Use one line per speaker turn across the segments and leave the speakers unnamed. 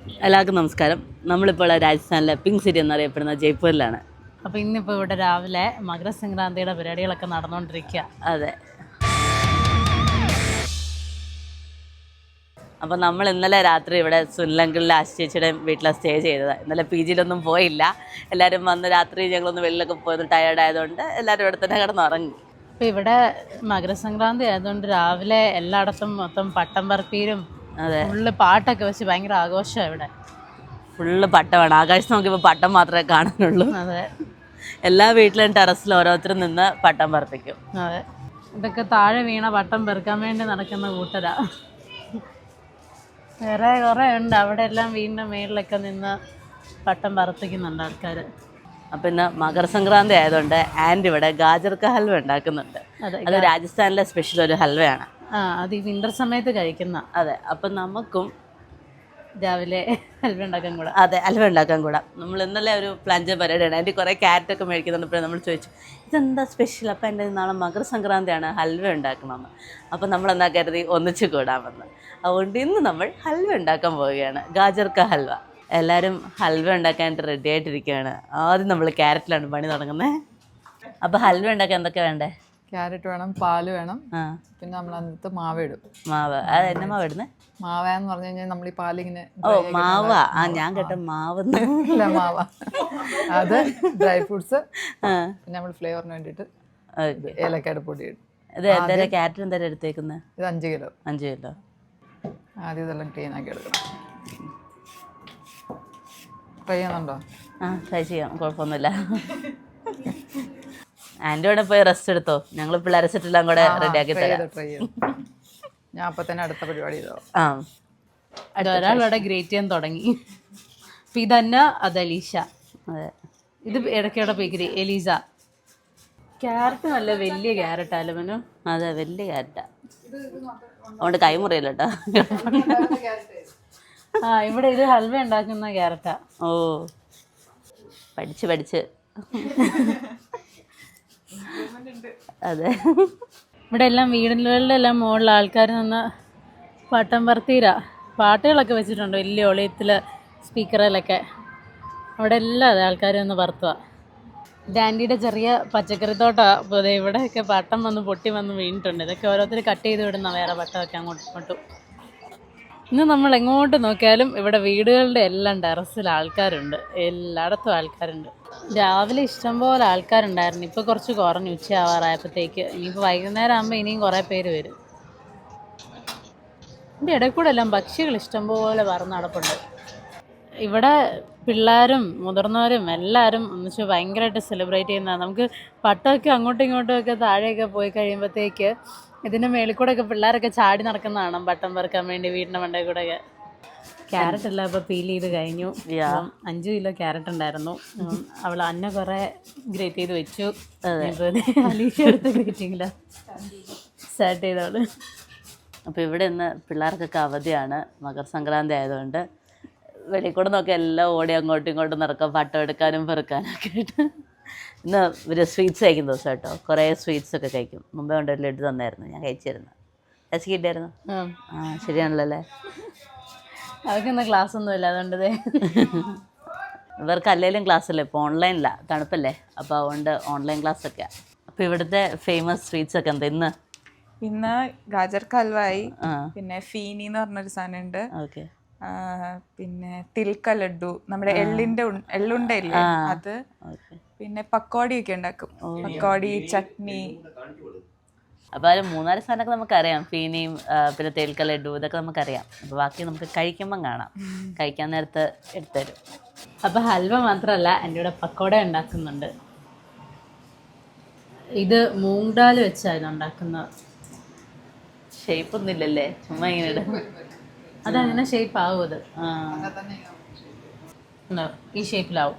എല്ലാവർക്കും നമസ്കാരം. നമ്മളിപ്പോൾ രാജസ്ഥാനിലെ പിങ്ക് സിറ്റി എന്നറിയപ്പെടുന്ന ജയ്പൂരിലാണ്.
അപ്പോൾ ഇന്നിപ്പോൾ ഇവിടെ രാവിലെ മകരസംക്രാന്തിയുടെ പരിപാടികളൊക്കെ നടന്നുകൊണ്ടിരിക്കുക.
അതെ. അപ്പോൾ നമ്മൾ ഇന്നലെ രാത്രി ഇവിടെ സുനിലങ്കിളിലെ ആശിച്ചേച്ചിയുടെ വീട്ടിലാണ് സ്റ്റേ ചെയ്തത്. ഇന്നലെ പി ജിയിലൊന്നും പോയില്ല. എല്ലാവരും വന്ന് രാത്രി ഞങ്ങളൊന്ന് വെളിയിലൊക്കെ പോയത് ടയേർഡായതുകൊണ്ട് എല്ലാവരും ഇവിടെ തന്നെ കിടന്നുറങ്ങി.
അപ്പോൾ ഇവിടെ മകരസംക്രാന്തി ആയതുകൊണ്ട് രാവിലെ എല്ലായിടത്തും മൊത്തം പട്ടം പറപ്പീരും ഫുള്ള് പാട്ടൊക്കെ വെച്ച് ഭയങ്കര ആഘോഷമാണ് ഇവിടെ.
ഫുള്ള് പട്ടമാണ്. ആകാശത്ത് നോക്കിയപ്പോൾ പട്ടം മാത്രമേ കാണാനുള്ളൂ.
അതെ,
എല്ലാ വീട്ടിലും ടെറസിൽ ഓരോരുത്തരും നിന്ന് പട്ടം പറപ്പിക്കും.
അതെ, ഇതൊക്കെ താഴെ വീണ പട്ടം പെറുക്കാൻ വേണ്ടി നടക്കുന്ന കൂട്ടരാ. വേറെ കുറേ ഉണ്ട് അവിടെ എല്ലാം വീടിൻ്റെ മേളിലൊക്കെ നിന്ന് പട്ടം പറപ്പിക്കുന്നുണ്ട് ആൾക്കാർ.
അപ്പം ഇന്ന് മകരസംക്രാന്തി ആയതുകൊണ്ട് ആൻഡ് ഇവിടെ ഗാജർക്ക ഹൽവ ഉണ്ടാക്കുന്നുണ്ട്. അത് രാജസ്ഥാനിലെ സ്പെഷ്യൽ ഒരു ഹൽവയാണ്.
അത് ഈ വിൻ്റർ സമയത്ത് കഴിക്കുന്ന.
അതെ, അപ്പം നമുക്കും
രാവിലെ ഹൽവ ഉണ്ടാക്കാൻ കൂടാ.
അതെ, ഹൽവ ഉണ്ടാക്കാൻ കൂടാം. നമ്മൾ ഇന്നലെ ഒരു പ്ലാൻ പരിപാടിയാണ്. എൻ്റെ കുറേ ക്യാരറ്റൊക്കെ മേടിക്കുന്നുണ്ട്. നമ്മൾ ചോദിച്ചു ഇതെന്താ സ്പെഷ്യൽ. അപ്പം എൻ്റെ നാളെ മകരസംക്രാന്തിയാണ്, ഹൽവ ഉണ്ടാക്കണമെന്ന്. അപ്പം നമ്മളെന്താ കരുതി ഒന്നിച്ച് കൂടാമെന്ന്. അതുകൊണ്ട് ഇന്ന് നമ്മൾ ഹൽവ ഉണ്ടാക്കാൻ പോവുകയാണ്, ഗാജർക്ക ഹൽവ. എല്ലാവരും ഹൽവ ഉണ്ടാക്കാനായിട്ട് റെഡി ആയിട്ടിരിക്കുകയാണ്. ആദ്യം നമ്മൾ ക്യാരറ്റിലാണ് പണി തുടങ്ങുന്നത്. അപ്പോൾ ഹൽവ ഉണ്ടാക്കാൻ എന്തൊക്കെ വേണ്ടേ?
ക്യാരറ്റ് വേണം, പാല് വേണം, പിന്നെ നമ്മൾ അതിനകത്ത് മാവ് ഇടും.
മാവ് അത് എന്നെ മാവ് ഇടുന്നത്?
മാവ എന്ന് പറഞ്ഞു കഴിഞ്ഞാൽ നമ്മൾ ഈ പാലിങ്ങനെ
മാവ. ഞാൻ കേട്ട മാവ്.
മാവ അത് ഡ്രൈ ഫ്രൂട്ട്സ്, പിന്നെ നമ്മൾ ഫ്ലേവറിന് വേണ്ടിയിട്ട് ഏലക്കയുടെ പൊടി ഇടും.
ഇത് എന്തായാലും ക്യാരറ്റ് എന്തായാലും എടുത്തേക്കുന്നത്?
ഇത് 5 കിലോ.
5 കിലോ.
ആദ്യം ഇതെല്ലാം ക്ലീൻ ആക്കി എടുക്കണം. ട്രൈ ചെയ്യുന്നുണ്ടോ?
ട്രൈ ചെയ്യാം, കുഴപ്പമൊന്നുമില്ല. ആൻറ്റി ഇവിടെ പോയി റെസ്റ്റ് എടുത്തോ, ഞങ്ങൾ പിള്ളേരെ സെറ്റെല്ലാം കൂടെ റെഡിയാക്കി തരാം.
ട്രൈ ചെയ്തു. ഞാൻ അപ്പം തന്നെ അടുത്ത പരിപാടി ചെയ്തോ.
ഒരാളവിടെ ഗ്രേറ്റ് ചെയ്യാൻ തുടങ്ങി. അപ്പം ഇതന്നെ അത് അലീഷ.
അതെ,
ഇത് ഇടയ്ക്കിടെ പോയിക്കരി എലീസ. ക്യാരറ്റ് നല്ല വലിയ ക്യാരറ്റായാലും മനു.
അതെ, വലിയ ക്യാരറ്റാ. അതുകൊണ്ട് കൈ മുറിയില്ല കേട്ടോ.
ഇവിടെ ഇത് ഹൽവ ഉണ്ടാക്കുന്ന ക്യാരറ്റാ.
ഓ, പഠിച്ച് അതെ.
ഇവിടെ എല്ലാം വീടുകളുടെ എല്ലാം മുകളിൽ ആൾക്കാർ നിന്ന് പട്ടം പറത്തീരാ പാട്ടുകളൊക്കെ വെച്ചിട്ടുണ്ട് വലിയ ഒളിയത്തിൽ സ്പീക്കറിലൊക്കെ. അവിടെ എല്ലാം അതെ ആൾക്കാർ വന്ന് പറത്തുക. ഡാൻഡിയുടെ ചെറിയ പച്ചക്കറിത്തോട്ടാണ്. അപ്പോൾ ഇവിടെയൊക്കെ പട്ടം വന്ന് പൊട്ടി വന്ന് വീണിട്ടുണ്ട്. ഇതൊക്കെ ഓരോരുത്തർ കട്ട് ചെയ്ത് വിടുന്ന വേറെ പട്ടമൊക്കെ അങ്ങോട്ടും ഇങ്ങോട്ടും. ഇന്ന് നമ്മൾ എങ്ങോട്ട് നോക്കിയാലും ഇവിടെ വീടുകളുടെ എല്ലാം ടെറസിൽ ആൾക്കാരുണ്ട്. എല്ലായിടത്തും ആൾക്കാരുണ്ട്. രാവിലെ ഇഷ്ടംപോലെ ആൾക്കാരുണ്ടായിരുന്നു. ഇപ്പോൾ കുറച്ച് കുറഞ്ഞു ഉച്ചയാവാറായപ്പോഴത്തേക്ക്. ഇനിയിപ്പോൾ വൈകുന്നേരം ആകുമ്പോൾ ഇനിയും കുറേ പേര് വരും. ഇതിൻ്റെ ഇടയിൽ കൂടെ എല്ലാം പക്ഷികൾ ഇഷ്ടംപോലെ പറന്ന് നടപ്പുണ്ട്. ഇവിടെ പിള്ളേരും മുതിർന്നവരും എല്ലാവരും ഒന്നിച്ച് ഭയങ്കരമായിട്ട് സെലിബ്രേറ്റ് ചെയ്യുന്നതാണ്. നമുക്ക് പട്ടമൊക്കെ അങ്ങോട്ടും ഇങ്ങോട്ടും ഒക്കെ താഴെയൊക്കെ പോയി കഴിയുമ്പോഴത്തേക്ക് ഇതിൻ്റെ മേളിൽ കൂടെയൊക്കെ പിള്ളേരൊക്കെ ചാടി നടക്കുന്നതാണ് പട്ടം പെറുക്കാൻ വേണ്ടി വീടിൻ്റെ മണ്ടയിൽ കൂടെയൊക്കെ. ക്യാരറ്റ് എല്ലാം ഇപ്പോൾ പീൽ ചെയ്ത് കഴിഞ്ഞു. 5 കിലോ ക്യാരറ്റ് ഉണ്ടായിരുന്നു. അവൾ അന്ന കുറേ ഗ്രേറ്റ് ചെയ്ത് വെച്ചു. അലീഷ എടുത്ത് ഗ്രേറ്റിങ്ങില്ല സ്റ്റാർട്ട് ചെയ്തവള്.
അപ്പോൾ ഇവിടെ ഇന്ന് പിള്ളേർക്കൊക്കെ അവധിയാണ്, മകരസംക്രാന്തി ആയതുകൊണ്ട്. വെളിയിൽ കൂടെ നോക്കി എല്ലാം ഓടി അങ്ങോട്ടും ഇങ്ങോട്ടും നടക്കാം, പട്ടം എടുക്കാനും പെറുക്കാനൊക്കെ ആയിട്ട്. ഇന്ന് ഇവർ സ്വീറ്റ്സ് കഴിക്കുന്ന ദിവസം കേട്ടോ. കുറേ സ്വീറ്റ്സൊക്കെ കഴിക്കും. മുമ്പേ കൊണ്ട് ഒരു ലഡ്ഡു തന്നായിരുന്നു, ഞാൻ കഴിച്ചിരുന്നു. രസി കിട്ടിയായിരുന്നു. ശരിയാണല്ലോ അല്ലേ?
അവർക്ക് ഇന്ന് ക്ലാസ് ഒന്നുമില്ല, അതുകൊണ്ട്
ഇവർക്ക് അല്ലെങ്കിലും ക്ലാസ്സല്ലേ, ഇപ്പോൾ ഓൺലൈനിലാണ്, തണുപ്പല്ലേ, അപ്പോൾ അതുകൊണ്ട് ഓൺലൈൻ ക്ലാസ്സൊക്കെയാണ്. അപ്പോൾ ഇവിടുത്തെ ഫേമസ് സ്വീറ്റ്സ് ഒക്കെ എന്താ ഇന്ന്?
ഇന്ന് ഗാജർക്ക ഹൽവായി, പിന്നെ ഫീനി എന്ന് പറഞ്ഞൊരു സാധനമുണ്ട്,
ഓക്കെ,
പിന്നെ തിൽക്ക ലഡു, നമ്മുടെ എള്ളുണ്ട ഇല്ലേ അത്, പിന്നെ പക്കോടി ഒക്കെ ഉണ്ടാക്കും. പക്കോടി, ചട്നി.
അപ്പോൾ അതിൽ 3-4 സാധനമൊക്കെ നമുക്കറിയാം. ഫീനിയും പിന്നെ തേൽക്ക ലഡു ഇതൊക്കെ നമുക്കറിയാം. അപ്പോൾ ബാക്കി നമുക്ക് കഴിക്കുമ്പം കാണാം, കഴിക്കാൻ നേരത്ത് എടുത്തുതരും.
അപ്പോൾ ഹൽവ മാത്രമല്ല, എൻ്റെ ഇവിടെ പക്കോട ഉണ്ടാക്കുന്നുണ്ട്. ഇത് മൂങ് ദാൽ വെച്ചായിരുന്നു ഉണ്ടാക്കുന്നത്.
ഷേപ്പ് ഒന്നും ഇല്ലല്ലേ, ചുമ്മാ ഇങ്ങനെ ഇടും.
അതങ്ങനെ ഷേപ്പ് ആവും. അത് ഈ ഷേപ്പിലാവും.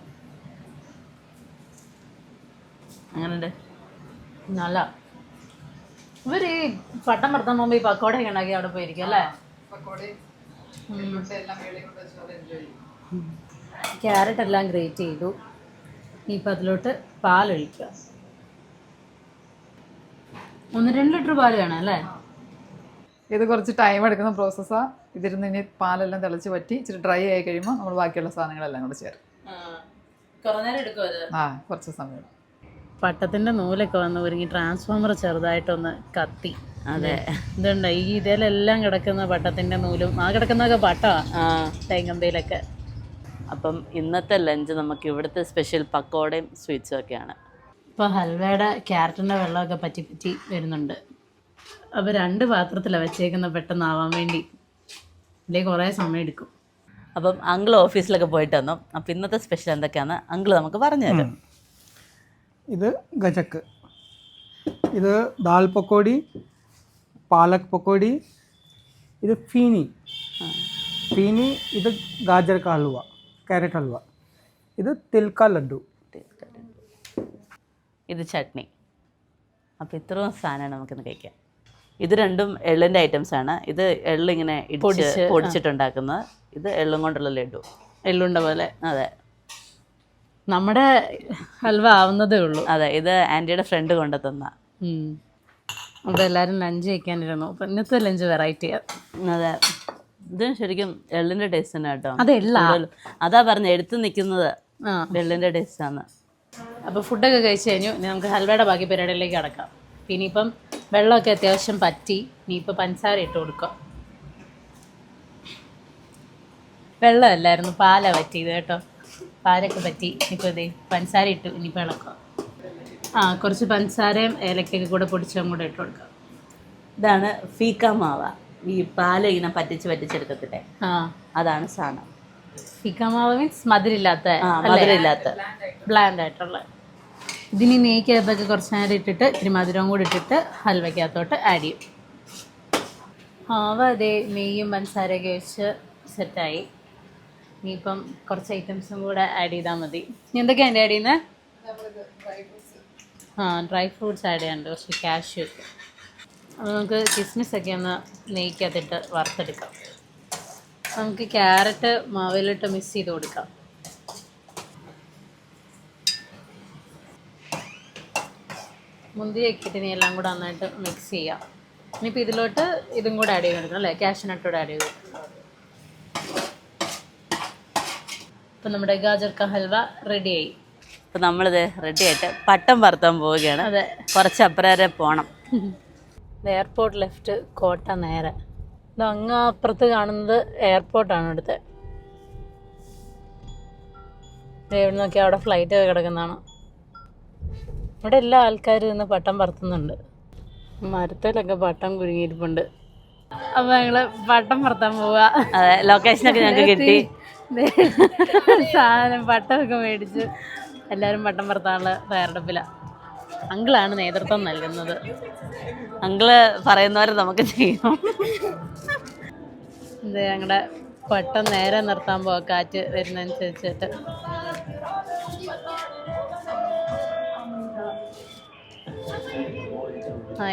അങ്ങനെയുണ്ട്,
നല്ല. ഇവർ ഈ പട്ടം പറത്താൻ പോകുമ്പോൾ ഈ പക്കോടയൊക്കെ ഉണ്ടാക്കി അവിടെ പോയിരിക്കും അല്ലേ? ക്യാരറ്റ് എല്ലാം ഗ്രേറ്റ് ചെയ്തു. ഇനിയിപ്പോൾ അതിലോട്ട് പാലൊഴിക്കുക. 1-2 ലിറ്റർ പാല് വേണം അല്ലേ?
ഇത് കുറച്ച് ടൈം എടുക്കുന്ന പ്രോസസ്സാണ്. ഇതിരുന്ന് ഇനി പാലെല്ലാം തിളച്ച് പറ്റി ഇച്ചിരി ഡ്രൈ ആയി കഴിയുമ്പോൾ നമ്മൾ ബാക്കിയുള്ള സാധനങ്ങളെല്ലാം കൂടെ ചേർക്കും. കുറച്ച് സമയം.
പട്ടത്തിന്റെ നൂലൊക്കെ വന്ന് ഒരുങ്ങി ട്രാൻസ്ഫോമർ ചെറുതായിട്ടൊന്ന് കത്തി.
അതെ,
ഇതുണ്ട് ഈ ഇതിലെല്ലാം കിടക്കുന്ന പട്ടത്തിന്റെ നൂലും ആ കിടക്കുന്നതൊക്കെ പട്ടമാണ് തേങ്ങമ്പയിലൊക്കെ.
അപ്പം ഇന്നത്തെ ലഞ്ച് നമുക്ക് ഇവിടുത്തെ സ്പെഷ്യൽ പക്കോടയും സ്വീറ്റ്സും ഒക്കെയാണ്.
ഇപ്പോൾ ഹൽവയുടെ ക്യാരറ്റിൻ്റെ വെള്ളമൊക്കെ പറ്റി പറ്റി വരുന്നുണ്ട്. അപ്പോൾ 2 പാത്രത്തിലാണ് വെച്ചേക്കുന്ന പെട്ടെന്നാവാൻ വേണ്ടി. അല്ലെങ്കിൽ കുറേ സമയം എടുക്കും.
അപ്പം അങ്കിൾ ഓഫീസിലൊക്കെ പോയിട്ട് വന്നു. അപ്പം ഇന്നത്തെ സ്പെഷ്യൽ എന്തൊക്കെയാണെന്ന് അങ്കിൾ നമുക്ക് പറഞ്ഞു തരും.
ഇത് ഗജക്ക്, ഇത് ദാൽ പക്കോടി, പാലക് പക്കോടി, ഇത് ഫീനി, ഇത് ഗാജർ കാ ഹൽവ, ക്യാരറ്റ് ഹൽവ, ഇത് തിൽ കാ ലഡ്ഡു,
ഇത് ചട്നി. അപ്പോൾ ഇത്രയും സാധനമാണ് നമുക്കിന്ന് കഴിക്കാം. ഇത് രണ്ടും എള്ളിൻ്റെ ഐറ്റംസാണ്. ഇത് എള്ളിങ്ങനെ പൊടിച്ചിട്ടുണ്ടാക്കുന്നത്, ഇത് എള്ളും കൊണ്ടുള്ള ലഡു,
എള്ളുണ്ട പോലെ.
അതെ,
നമ്മുടെ ഹൽവ ആവുന്നതേ ഉള്ളൂ.
അതെ, ഇത് ആൻറ്റിയുടെ ഫ്രണ്ട് കൊണ്ടു തന്ന.
അപ്പോൾ എല്ലാവരും ലഞ്ച് കഴിക്കാനിരുന്നു. അപ്പം ഇന്നത്തെ ലഞ്ച് വെറൈറ്റിയാണ്.
അതെ, ഇത് ശരിക്കും എള്ളിൻ്റെ ടേസ്റ്റ് തന്നെ കേട്ടോ.
അത് എള്ള,
അതാ പറഞ്ഞ എടുത്ത് നിൽക്കുന്നത് എള്ളിൻ്റെ ടേസ്റ്റാണ്.
അപ്പോൾ ഫുഡൊക്കെ കഴിച്ച് കഴിഞ്ഞു. ഇനി നമുക്ക് ഹൽവയുടെ ബാക്കി പരിപാടിയിലേക്ക് കടക്കാം. പിന്നെ ഇപ്പം വെള്ളമൊക്കെ അത്യാവശ്യം പറ്റി. ഇനിയിപ്പോൾ പഞ്ചസാര ഇട്ട് കൊടുക്കാം. വെള്ളമല്ലായിരുന്നു, പാലാണ് പറ്റിയത് കേട്ടോ. പാലൊക്കെ പറ്റി. ഇനിയിപ്പോൾ ഇതേ പഞ്ചസാര ഇട്ടു. ഇനിയിപ്പോൾ ഇളക്കാം. കുറച്ച് പഞ്ചസാരയും ഏലക്കൊക്കെ കൂടെ പൊടിച്ചും കൂടെ ഇട്ട് കൊടുക്കാം.
ഇതാണ് ഫീക്ക മാവ. ഈ പാല് ഇങ്ങനെ പറ്റിച്ചെടുക്കത്തില്ലേ, അതാണ് സാധനം.
ഫീക്ക മാവ് മീൻസ് മധുരമില്ലാത്ത, ബ്ലാൻഡ് ആയിട്ടുള്ള. ഇതിന് നെയ്ക്കകത്തൊക്കെ കുറച്ച് നേരം ഇട്ടിട്ട് ഇത്തിരി മധുരവും കൂടി ഇട്ടിട്ട് ഹൽവയ്ക്കകത്തോട്ട് ആഡ് ചെയ്യും. മാവ് അതേ നെയ്യും പഞ്ചസാരയൊക്കെ വെച്ച് സെറ്റായി. ഇനിയിപ്പം കുറച്ച് ഐറ്റംസും കൂടെ ആഡ് ചെയ്താൽ മതി. ഇനി എന്തൊക്കെയാണ് ആഡ് ചെയ്യുന്നത്? ഡ്രൈ ഫ്രൂട്ട്സ് ആഡ് ചെയ്യാനുണ്ട്, കുറച്ച് കാഷ്യൂ. അപ്പോൾ നമുക്ക് കിസ്മിസൊക്കെ ഒന്ന് നെയ്ക്കകത്തിട്ട് വറുത്തെടുക്കാം. നമുക്ക് ക്യാരറ്റ് മാവിലിട്ട് മിക്സ് ചെയ്ത് കൊടുക്കാം. മുന്തിരിയൊക്കെ ഇട്ട് ഇനി എല്ലാം കൂടെ നന്നായിട്ട് മിക്സ് ചെയ്യാം. ഇനിയിപ്പോൾ ഇതിലോട്ട് ഇതും കൂടെ ആഡ് ചെയ്ത് കൊടുക്കണം അല്ലേ, കാഷ്യൂനട്ടോടെ ആഡ് ചെയ്ത് കൊടുക്കണം. ഇപ്പം നമ്മുടെ ഗാജർ കാ ഹൽവ റെഡിയായി.
ഇപ്പം നമ്മളിത് റെഡി ആയിട്ട് പട്ടം പറത്താൻ പോവുകയാണ്.
അതെ,
കുറച്ച് അപ്പുറം പോകണം.
എയർപോർട്ട് ലെഫ്റ്റ്, കോട്ട നേരെ. ഇത് അങ്ങ് അപ്പുറത്ത് കാണുന്നത് എയർപോർട്ടാണ്. അടുത്ത് എവിടെ നോക്കിയാൽ അവിടെ ഫ്ലൈറ്റ് ഒക്കെ കിടക്കുന്നതാണ്. ഇവിടെ എല്ലാ ആൾക്കാരും ഇന്ന് പട്ടം പറത്തുന്നുണ്ട്. മരത്തിലൊക്കെ പട്ടം കുരുങ്ങിയിരിപ്പുണ്ട്. അപ്പോൾ ഞങ്ങൾ പട്ടം പറത്താൻ പോവുക.
അതെ, ലൊക്കേഷനൊക്കെ ഞങ്ങൾക്ക് കിട്ടി.
സാധനം പട്ടമൊക്കെ മേടിച്ച് എല്ലാവരും പട്ടം പറത്താനുള്ള തയ്യാറെടുപ്പിലാണ്. അങ്കിളാണ് നേതൃത്വം നൽകുന്നത്.
അങ്കിള് പറയുന്നവരെ നമുക്ക് ചെയ്യണം.
ഇത് ഞങ്ങളുടെ പട്ടം നേരെ നിർത്താൻ പോവാ, കാറ്റ് വരുന്നതനുസരിച്ചിട്ട്.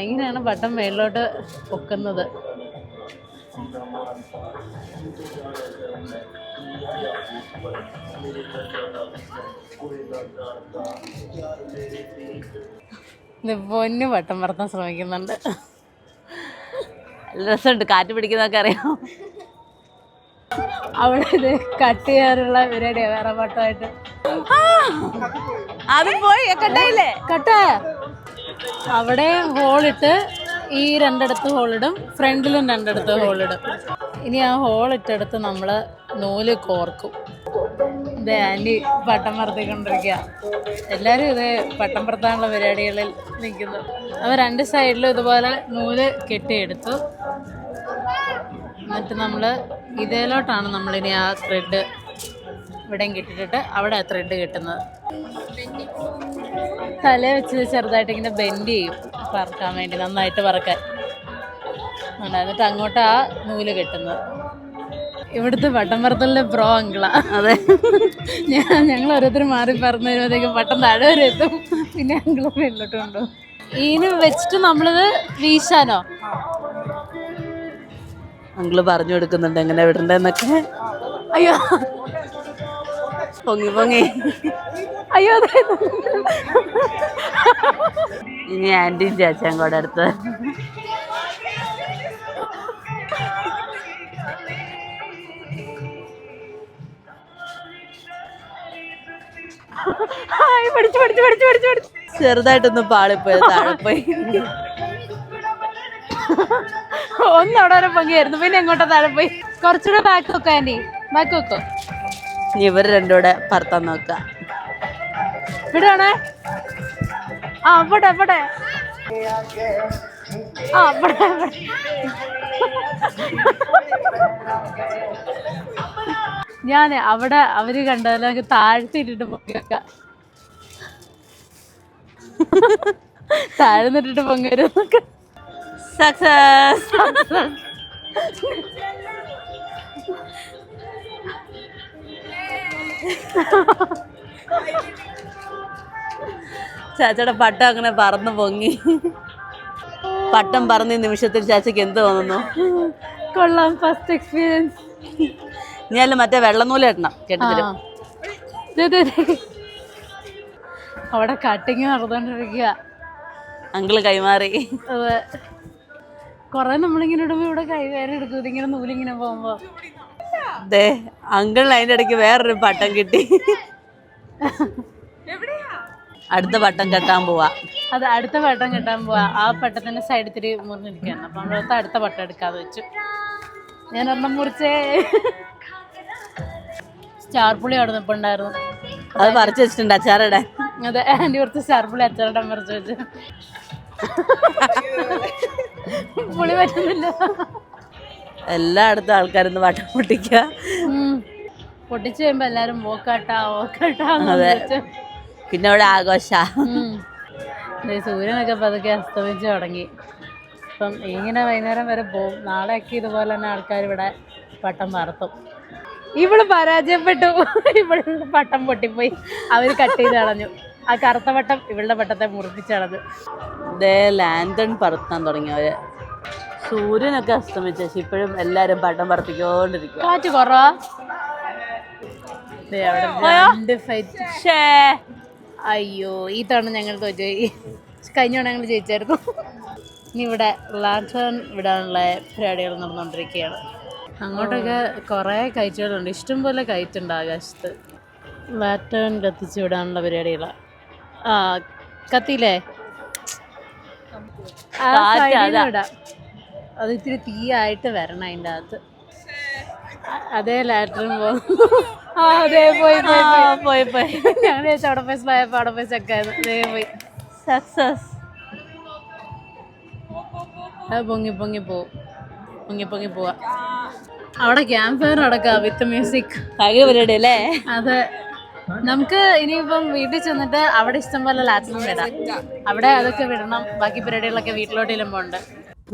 ഇങ്ങനെയാണ് പട്ടം മേളിലോട്ട് പൊക്കുന്നത്. ഇത് പൊന്നു പട്ടം പറത്താൻ ശ്രമിക്കുന്നുണ്ട്.
രസമുണ്ട്, കാറ്റ് പിടിക്കുന്നതൊക്കെ അറിയാം.
അവിടെ ഇത് കട്ട് ചെയ്യാനുള്ള പരിപാടിയാ വേറെ പട്ടമായിട്ട്.
അത് പോയി കട്ടായില്ലേ?
കട്ടായ അവിടെ ഹോളിട്ട് ഈ 2 ഹോളിടും, ഫ്രണ്ടിലും 2 ഹോളിടും. ഇനി ആ ഹോളിട്ടെടുത്ത് നമ്മൾ നൂല് കോർക്കും. ഇതേ ആൻറ്റി പട്ടം പറത്തിക്കൊണ്ടിരിക്കുക. എല്ലാവരും ഇതേ പട്ടം പറത്താനുള്ള പരിപാടികളിൽ നിൽക്കുന്നു. അപ്പോൾ 2 സൈഡിലും ഇതുപോലെ നൂല് കെട്ടിയെടുത്തു. എന്നിട്ട് നമ്മൾ ഇതിലോട്ടാണ് നമ്മളിനി ആ ത്രെഡ് ഇവിടെയും കെട്ടിട്ടിട്ട് അവിടെ ആ ത്രെഡ് കെട്ടുന്നത്. തല വെച്ച് ചെറുതായിട്ട് ഇങ്ങനെ ബെൻഡ് ചെയ്യും പറക്കാൻ വേണ്ടി, നന്നായിട്ട് പറക്കാൻ. എന്നിട്ട് അങ്ങോട്ട് ആ നൂല് കെട്ടുന്നത്. ഇവിടുത്തെ പട്ടം പറത്തലിൻ്റെ പ്രോ അങ്കിളാ.
അതെ,
ഞങ്ങൾ ഓരോരുത്തർ മാറി പറന്ന് വരുമ്പോഴത്തേക്കും പട്ടം താഴെ വരെ എത്തും. പിന്നെ അങ്കിള് മേലോട്ട് കൊണ്ടുപോകും. ഇതിന് വെച്ചിട്ട് നമ്മളിത് വീശാനോ?
അങ്കിള് പറഞ്ഞു കൊടുക്കുന്നുണ്ട് എങ്ങനെ വിടണ്ടെന്നൊക്കെ.
അയ്യോ
പൊങ്ങി
അയ്യോ,
ഇനി ആൻറ്റിയും ചേച്ചിയും കൂടെ അടുത്ത്
പഠിച്ചു പഠിച്ചു പഠിച്ചു പഠിച്ചു പഠിച്ചു.
ചെറുതായിട്ടൊന്ന് പാളിപ്പോയി, താഴെ പോയി.
ഒന്ന് അവിടെ വരെ പൊങ്ങിയായിരുന്നു, പിന്നെ എങ്ങോട്ടാ താഴെ പോയി. കുറച്ചുകൂടെ ബാക്ക് വെക്കോ ആൻറ്റി, ബാക്ക് വെക്കോ.
ഇനി ഇവർ രണ്ടുകൂടെ പറത്താൻ നോക്കാം.
ഇവിടെയാണേ. ആ അവിടെ അവിടെ. ആ അവിടെ. ഞാൻ അവിടെ അവര് കണ്ടാലും എനിക്ക് താഴ്ത്തിയിട്ടിട്ട് പൊങ്ങി വെക്കാം. താഴ്ന്നിട്ടിട്ട് പൊങ്ങരുന്നൊക്കെ.
സക്സസ്. ചാച്ചയുടെ പട്ടം അങ്ങനെ പറന്ന് പൊങ്ങി. പട്ടം പറന്ന നിമിഷത്തിൽ ചാച്ചയ്ക്ക് എന്ത് തോന്നുന്നു?
കൊള്ളാം, ഫസ്റ്റ് എക്സ്പീരിയൻസ്.
ഇനി മറ്റേ വെള്ളനൂല് കെട്ടണം, കെട്ടിത്തരും.
അവിടെ കട്ടിങ് നടന്നോണ്ടിരിക്കുക.
അങ്കിള് കൈമാറി.
അതെ, കൊറേ നമ്മളിങ്ങനെ ഇടുമ്പോ ഇവിടെ കൈവേറെ എടുക്കും, ഇതിങ്ങനെ നൂലിങ്ങനെ പോകുമ്പോ.
അതെ, അങ്കിളിന് അതിന്റെ ഇടയ്ക്ക് വേറൊരു പട്ടം കിട്ടി. അടുത്ത പട്ടം കെട്ടാൻ പോവാ.
അത് അടുത്ത പട്ടം കെട്ടാൻ പോവാ. ആ പട്ടത്തിന്റെ സൈഡ് ഇത്തിരി മുറിഞ്ഞിരിക്കുകയാണ്. അപ്പൊ നമ്മളടുത്ത് അടുത്ത പട്ടം എടുക്കാതെ വെച്ചു. ഞാൻ ഒരെണ്ണം മുറിച്ചേ. സ്റ്റാർ പുളി അവിടെ നിൽപ്പുണ്ടായിരുന്നു,
അത് പറിച്ചു വെച്ചിട്ടുണ്ട് അച്ചാറിടെ.
അതെ, ആൻറ്റി കുറച്ച് സ്റ്റാർ പുളി അച്ചാറിടാൻ പറിച്ചു വെച്ചു. പുളി പറ്റുന്നില്ല.
എല്ലായിടത്തും ആൾക്കാരൊന്ന് പട്ടം പൊട്ടിക്കുക.
പൊട്ടിച്ചു കഴിയുമ്പോ എല്ലാരും ഓക്കാട്ടാ ഓക്കാട്ടാ.
പിന്നെ അവിടെ ആഘോഷ.
സൂര്യനൊക്കെ പതുക്കെ അസ്തമിച്ച് തുടങ്ങി. അപ്പം ഇങ്ങനെ വൈകുന്നേരം വരെ പോവും. നാളെയൊക്കെ ഇതുപോലെ തന്നെ ആൾക്കാർ ഇവിടെ പട്ടം പറത്തും. ഇവള് പരാജയപ്പെട്ടു. ഇവളുടെ പട്ടം പൊട്ടിപ്പോയി. അവര് കട്ട് ചെയ്ത് കളഞ്ഞു. ആ കറുത്ത പട്ടം ഇവളുടെ പട്ടത്തെ മുറിപ്പിച്ച് കളഞ്ഞു.
ഇതേ ലാൻഡൺ പറത്താൻ തുടങ്ങിയവര്. സൂര്യനൊക്കെ അസ്തമിച്ച ശേഷം ഇപ്പോഴും എല്ലാരും പട്ടം പറപ്പിക്കൊണ്ടിരിക്കുക.
കാറ്റ് കുറവാ. അവിടെ ഫൈറ്റ്. അയ്യോ, ഈ തവണ ഞങ്ങൾ തോറ്റുപോയി. കഴിഞ്ഞ തവണ ഞങ്ങൾ ജയിച്ചായിരുന്നു. ഇനി ഇവിടെ ലാൻഡൺ വിടാനുള്ള പരിപാടികൾ നടന്നുകൊണ്ടിരിക്കുകയാണ്. അങ്ങോട്ടൊക്കെ കുറേ കയറ്റുകളുണ്ട്, ഇഷ്ടംപോലെ കയറ്റുണ്ട് ആകാശത്ത്. ലാൻഡൺ കത്തിച്ച് വിടാനുള്ള പരിപാടികളാണ്. ആ കത്തിയില്ലേ, വിടാം. അത് ഇത്തിരി തീയായിട്ട് വരണം അതിൻ്റെ അകത്ത്. അതേ ലാൻഡൺ പോകുന്നു. ആ അതേ പോയി പോയി പോയി. ഞങ്ങൾ ചേച്ചി അവിടെ പോയി സ്മയപ്പോൾ അവിടെ പോയി ചെക്കായിരുന്നു. അതേ പോയി.
സക്സസ്.
അത് പൊങ്ങി പൊങ്ങി പോവും, പൊങ്ങി പൊങ്ങി പോവാ. അവിടെ ക്യാമ്പ് ഫയർ നടക്കുക വിത്ത് മ്യൂസിക്.
ഭയങ്കര പരിപാടി അല്ലേ?
അതെ, നമുക്ക് ഇനിയിപ്പം വീട്ടിൽ ചെന്നിട്ട് അവിടെ ഇഷ്ടംപോലെ ലാൻഡൺ വിടാം. അവിടെ അതൊക്കെ വിടണം. ബാക്കി പരിപാടികളൊക്കെ വീട്ടിലോട്ട് ചെല്ലുമ്പോൾ ഉണ്ട്.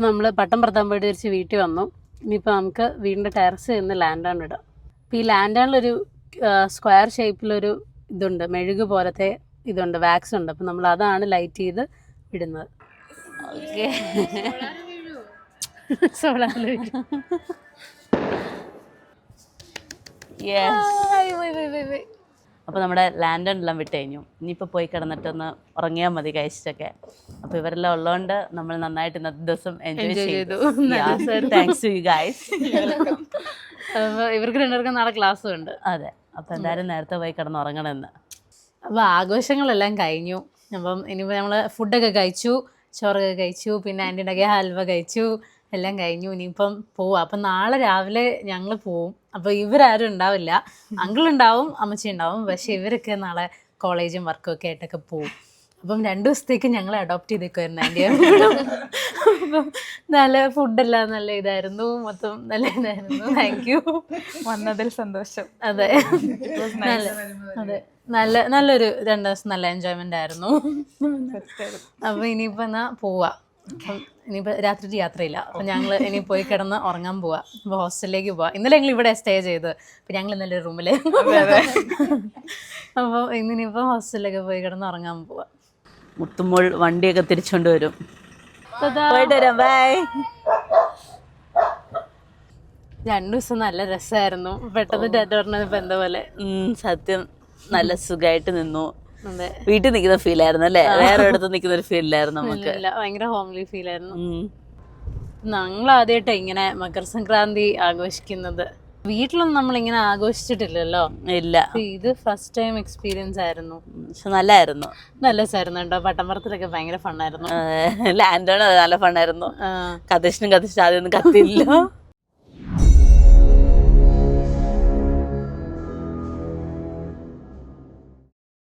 നമ്മൾ പട്ടം പറത്താൻ പോയിട്ട് തിരിച്ച് വീട്ടിൽ വന്നു. ഇനിയിപ്പോൾ നമുക്ക് വീടിൻ്റെ ടെറസ് നിന്ന് ലാൻഡൺ ഇടാം. അപ്പോൾ ഈ ലാൻഡണിലൊരു സ്ക്വയർ ഷേപ്പിലൊരു ഇതുണ്ട്, മെഴുക് പോലത്തെ ഇതുണ്ട്, വാക്സ് ഉണ്ട്. അപ്പം നമ്മൾ അതാണ് ലൈറ്റ് ചെയ്ത് ഇടുന്നത്.
ഓക്കെ.
സോളാറിൽ
അപ്പോൾ നമ്മുടെ ലാൻഡണെല്ലാം വിട്ട് കഴിഞ്ഞു. ഇനിയിപ്പോൾ പോയി കിടന്നിട്ടൊന്ന് ഉറങ്ങിയാൽ മതി കഴിച്ചിട്ടൊക്കെ. അപ്പോൾ ഇവരെല്ലാം ഉള്ളതുകൊണ്ട് നമ്മൾ നന്നായിട്ട് ഇന്നത്തെ ദിവസം എൻജോയ് ചെയ്തു. Thanks to you guys.
ഇവർക്ക് രണ്ടുപേർക്കും നാളെ ക്ലാസ്സും ഉണ്ട്.
അതെ, അപ്പോൾ എന്തായാലും നേരത്തെ പോയി കിടന്നുറങ്ങണമെന്ന്.
അപ്പോൾ ആഘോഷങ്ങളെല്ലാം കഴിഞ്ഞു. അപ്പം ഇനിയിപ്പോൾ നമ്മൾ ഫുഡൊക്കെ കഴിച്ചു, ചോറൊക്കെ കഴിച്ചു, പിന്നെ ആൻറ്റി ഉണ്ടാക്കിയ ഹൽവ കഴിച്ചു, എല്ലാം കഴിഞ്ഞു. ഇനിയിപ്പം പോവാം. അപ്പം നാളെ രാവിലെ ഞങ്ങൾ പോവും. അപ്പോൾ ഇവരാരും ഉണ്ടാവില്ല. അങ്കിളുണ്ടാവും, അമ്മച്ചി ഉണ്ടാവും. പക്ഷേ ഇവരൊക്കെ നാളെ കോളേജും വർക്കും ഒക്കെ ആയിട്ടൊക്കെ പോവും. അപ്പം 2 ദിവസത്തേക്ക് ഞങ്ങളെ അഡോപ്റ്റ് ചെയ്തേക്കുമായിരുന്നു ആൻറ്റി. അപ്പം നല്ല ഫുഡെല്ലാം നല്ല ഇതായിരുന്നു, മൊത്തം നല്ല ഇതായിരുന്നു. താങ്ക് യു,
വന്നതിൽ സന്തോഷം.
അതെ അതെ, നല്ലൊരു 2 ദിവസം നല്ല എൻജോയ്മെൻ്റ് ആയിരുന്നു. അപ്പോൾ ഇനിയിപ്പോൾ എന്നാൽ പോവാം. അപ്പം ഇനിയിപ്പോൾ രാത്രി യാത്രയില്ല. അപ്പം ഞങ്ങൾ ഇനി പോയി കിടന്ന് ഉറങ്ങാൻ പോവാം. അപ്പോൾ ഹോസ്റ്റലിലേക്ക് പോവാം. ഇന്നലെ ഞങ്ങൾ ഇവിടെ സ്റ്റേ ചെയ്ത്, അപ്പം ഞങ്ങൾ ഇന്നലെ റൂമിൽ. അപ്പോൾ ഇന്നിനിപ്പോൾ ഹോസ്റ്റലിലേക്ക് പോയി കിടന്ന് ഉറങ്ങാൻ പോവാം.
മുത്തുമ്പോൾ വണ്ടിയൊക്കെ തിരിച്ചുകൊണ്ട് വരും. പോയിട്ട് വരാം, ബൈ.
2 ദിവസം നല്ല രസമായിരുന്നു. പെട്ടെന്ന് ഡേറ്റ് പറഞ്ഞത് ഇപ്പം എന്താ പോലെ.
സത്യം, നല്ല സുഖമായിട്ട് നിന്നു.
അതെ,
വീട്ടിൽ നിൽക്കുന്ന ഫീൽ ആയിരുന്നു അല്ലേ? വേറെ ഇടത്ത് നിൽക്കുന്ന ഒരു ഫീലില്ലായിരുന്നു നമുക്ക്.
ഭയങ്കര ഹോംലി ഫീൽ ആയിരുന്നു. ഞങ്ങൾ ആദ്യമായിട്ടാണ് ഇങ്ങനെ മകരസംക്രാന്തി ആഘോഷിക്കുന്നത്. വീട്ടിലൊന്നും നമ്മളിങ്ങനെ ആഘോഷിച്ചിട്ടില്ലല്ലോ.
ഇല്ല,
അപ്പൊ ഇത് ഫസ്റ്റ് ടൈം എക്സ്പീരിയൻസ് ആയിരുന്നു.
പക്ഷെ നല്ലായിരുന്നു.
നല്ല രസമായിരുന്നു കേട്ടോ. പട്ടംപറത്തിലൊക്കെ ഭയങ്കര ഫണ്ണായിരുന്നു.
ലാൻഡോണ് നല്ല ഫണ്ണായിരുന്നു. കതീഷിനും ആദ്യമൊന്നും കത്തിയില്ല.